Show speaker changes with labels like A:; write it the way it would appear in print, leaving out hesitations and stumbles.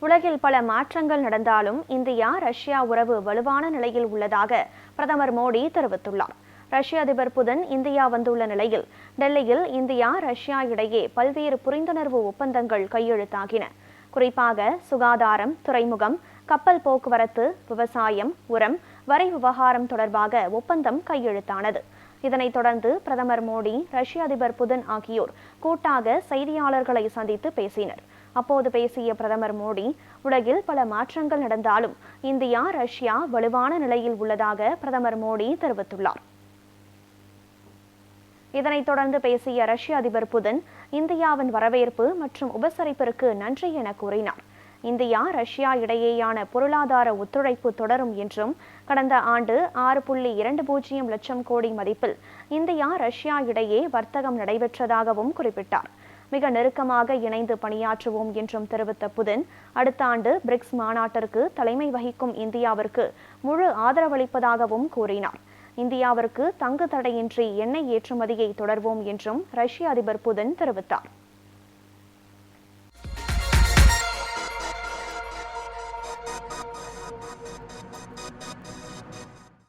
A: உலகில் பல மாற்றங்கள் நடந்தாலும் இந்தியா ரஷ்யா உறவு வலுவான நிலையில் உள்ளதாக பிரதமர் மோடி தெரிவித்துள்ளார். ரஷ்ய அதிபர் புதின் இந்தியா வந்துள்ள நிலையில் டெல்லியில் இந்தியா ரஷ்யா இடையே பல்வேறு புரிந்துணர்வு ஒப்பந்தங்கள் கையெழுத்தாகின. குறிப்பாக சுகாதாரம், துறைமுகம், கப்பல் போக்குவரத்து, விவசாயம், உரம், வரி விவகாரம் தொடர்பாக ஒப்பந்தம் கையெழுத்தானது. இதனைத் தொடர்ந்து பிரதமர் மோடி, ரஷ்ய அதிபர் புதின் ஆகியோர் கூட்டாக செய்தியாளர்களை சந்தித்து பேசினர். அப்போது பேசிய பிரதமர் மோடி, உலகில் பல மாற்றங்கள் நடந்தாலும் இந்தியா ரஷ்யா வலுவான நிலையில் உள்ளதாக பிரதமர் மோடி தெரிவித்துள்ளார். இதனைத் தொடர்ந்து பேசிய ரஷ்ய அதிபர் புதின், இந்தியாவின் வரவேற்பு மற்றும் உபசரிப்பிற்கு நன்றி என கூறினார். இந்தியா ரஷ்யா இடையேயான பொருளாதார ஒத்துழைப்பு தொடரும் என்றும், கடந்த ஆண்டு 6.20 லட்சம் கோடி மதிப்பில் இந்தியா ரஷ்யா இடையே வர்த்தகம் நடைபெற்றதாகவும் குறிப்பிட்டார். மிக நெருக்கமாக இணைந்து பணியாற்றுவோம் என்றும் தெரிவித்த புதின், அடுத்த ஆண்டு பிரிக்ஸ் மாநாட்டிற்கு தலைமை வகிக்கும் இந்தியாவிற்கு முழு ஆதரவளிப்பதாகவும் கூறினார். இந்தியாவிற்கு தங்கு தடையின்றி எண்ணெய் ஏற்றுமதியை தொடர்வோம் என்றும் ரஷ்ய அதிபர் புதின் தெரிவித்தார்.